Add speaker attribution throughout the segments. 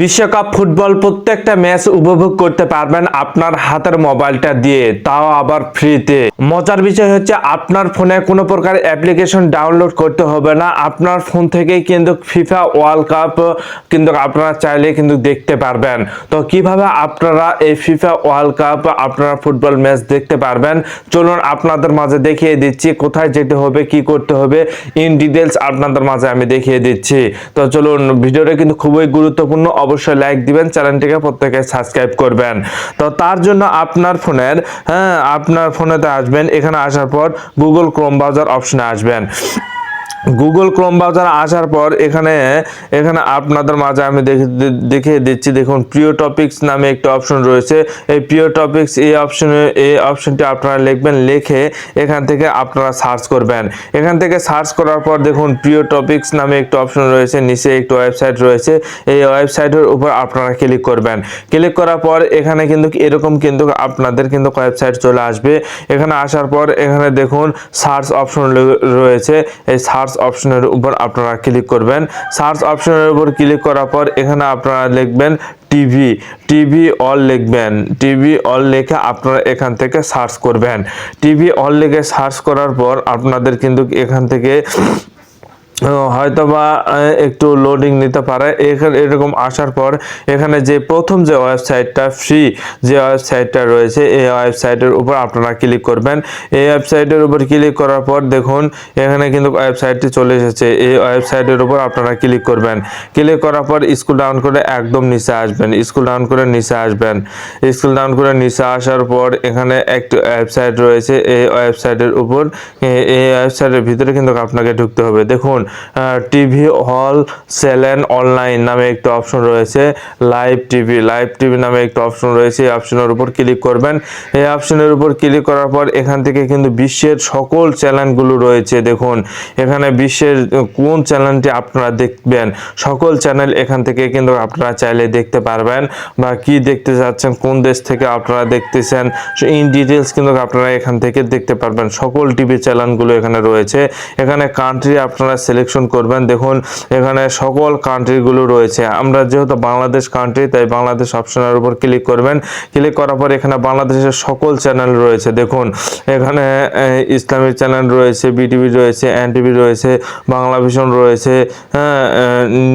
Speaker 1: বিশ্বকাপ ফুটবল প্রত্যেকটা ম্যাচ উপভোগ করতে পারবেন আপনার হাতের মোবাইলটা দিয়ে, তাও আবার ফ্রিতে। মজার বিষয় হচ্ছে আপনার ফোনে কোনো প্রকার অ্যাপ্লিকেশন ডাউনলোড করতে হবে না, আপনার ফোন থেকেই কিন্তু ফিফা ওয়ার্ল্ড কাপ কিন্তু আপনারা চাইলে কিন্তু দেখতে পারবেন। তো কিভাবে আপনারা এই ফিফা ওয়ার্ল্ড কাপ আপনারা ফুটবল ম্যাচ দেখতে পারবেন, চলুন আপনাদের মাঝে দেখিয়ে দিচ্ছি কোথায় যেতে হবে, কি করতে হবে, ইন ডিটেলস আপনাদের মাঝে আমি দেখিয়ে দিচ্ছি। তো চলুন, ভিডিওটা কিন্তু খুবই গুরুত্বপূর্ণ, অবশ্যই লাইক দিবেন, চ্যানেলটিকে প্রত্যেকে সাবস্ক্রাইব করবেন। তো তার জন্য আপনার ফোনেতে আসবেন, এখানে আসার পর গুগল ক্রোম ব্রাউজার অপশনে আসবেন। গুগল ক্রোম ব্রাউজার আসার পর এখানে আপনাদের মাঝে আমি দেখিয়ে দিচ্ছি। দেখুন, প্রিয় টপিকস নামে একটা অপশন রয়েছে। এই প্রিয় টপিকস এই অপশনটি আপনারা লিখবেন, লিখে এখান থেকে আপনারা সার্চ করবেন। এখান থেকে সার্চ করার পর দেখুন প্রিয় টপিকস নামে একটা অপশন রয়েছে, নিচে একটা ওয়েবসাইট রয়েছে। এই ওয়েবসাইটের উপর আপনারা ক্লিক করবেন। ক্লিক করার পর এখানে কিন্তু এরকম কিন্তু আপনাদের কিন্তু ওয়েবসাইট চলে আসবে। এখানে আসার পর এখানে দেখুন সার্চ অপশন রয়েছে। এই সার্চ অপশনের উপর আপনারা ক্লিক করবেন। সার্চ অপশনের উপর ক্লিক করার পর এখানে আপনারা লিখবেন টিভি অল লিখবেন। টিভি অল লিখে আপনারা এখান থেকে সার্চ করবেন। টিভি অল লিখে সার্চ করার পর আপনাদের কিন্তু এখান থেকে হয়তোবা একটু লোডিং নিতে পারে। এরকম আসার পর এখানে যে প্রথম যে ওয়েবসাইটটা ফ্রি যে ওয়েবসাইটটা রয়েছে, এই ওয়েবসাইটের উপর আপনারা ক্লিক করবেন। এই ওয়েবসাইটের উপর ক্লিক করার পর দেখুন এখানে কিন্তু ওয়েবসাইটটি চলে এসেছে। এই ওয়েবসাইটের উপর আপনারা ক্লিক করবেন। ক্লিক করার পর স্ক্রল ডাউন করে একদম নিচে আসবেন। স্ক্রল ডাউন করে নিচে আসবেন। স্ক্রল ডাউন করে নিচে আসার পর এখানে একটি ওয়েবসাইট রয়েছে। এই ওয়েবসাইটের উপর এই ওয়েবসাইটের ভিতরে কিন্তু আপনাকে ঢুকতে হবে। দেখুন টিভি হল চ্যানেল অনলাইন নামে একটা অপশন রয়েছে। লাইভ টিভি নামে একটা অপশন রয়েছে। এই অপশনের উপর ক্লিক করবেন। এই অপশনের উপর ক্লিক করার পর এখান থেকে কিন্তু বিশ্বের সকল চ্যানেলগুলো রয়েছে। দেখুন এখানে বিশ্বের কোন চ্যানেলটি আপনারা দেখবেন, সকল চ্যানেল এখান থেকে কিন্তু আপনারা চাইলে দেখতে পারবেন, বা কি দেখতে যাচ্ছেন, কোন দেশ থেকে আপনারা দেখতেছেন, ইন ডিটেলস কিন্তু আপনারা এখান থেকে দেখতে পারবেন। সকল টিভি চ্যানেলগুলো এখানে রয়েছে। এখানে কান্ট্রি আপনারা সিলেকশন করবেন। দেখুন এখানে সকল কান্ট্রিগুলো রয়েছে। আমরা যেহেতু বাংলাদেশ কান্ট্রি, তাই বাংলাদেশ অপশনের উপর ক্লিক করবেন। ক্লিক করার পর এখানে বাংলাদেশের সকল চ্যানেল রয়েছে। দেখুন এখানে ইসলামিক চ্যানেল রয়েছে, বিটিভি রয়েছে, এনটিভি রয়েছে, বাংলা ভিশন রয়েছে,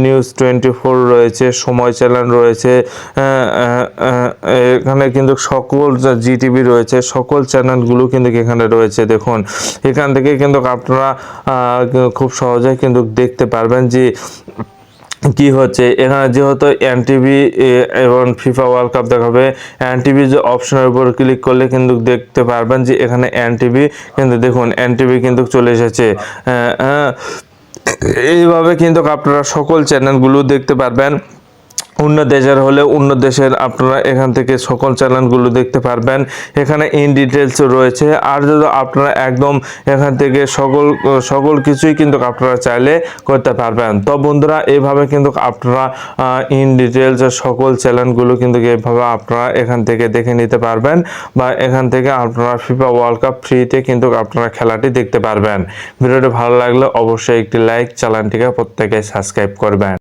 Speaker 1: নিউজ 24 রয়েছে, সময় চ্যানেল রয়েছে, এখানে কিন্তু সকল জিটিভি রয়েছে, সকল চ্যানেলগুলো কিন্তু এখানে রয়েছে। দেখুন এখান থেকে কিন্তু আপনারা খুব সহজে কিন্তু দেখতে পারবেন যে কি হচ্ছে। এখানে যেহেতু এনটিভি এবং ফিফা ওয়ার্ল্ড কাপ দেখাবে, এনটিভি যে অপশনের উপর ক্লিক করলে কিন্তু দেখতে পারবেন যে এখানে এনটিভি কিন্তু দেখুন এনটিভি কিন্তু চলে এসেছে। এইভাবে কিন্তু আপনারা সকল চ্যানেলগুলো দেখতে পারবেন। অন্য দেশের হলে অন্য দেশের আপনারা এখান থেকে সকল চ্যানেলগুলো দেখতে পারবেন। এখানে ইন ডিটেলস রয়েছে। আর যদি আপনারা একদম এখান থেকে সকল কিছুই কিন্তু আপনারা চাইলে করতে পারবেন। তো বন্ধুরা, এইভাবে কিন্তু আপনারা ইন ডিটেলস সকল চ্যানেলগুলো কিন্তু এইভাবে আপনারা এখান থেকে দেখে নিতে পারবেন, বা এখান থেকে আপনারা ফিফা ওয়ার্ল্ড কাপ ফ্রিতে কিন্তু আপনারা খেলাটি দেখতে পারবেন। ভিডিওটি ভালো লাগলে অবশ্যই একটি লাইক, চ্যানেলটিকে প্রত্যেকে সাবস্ক্রাইব করবেন।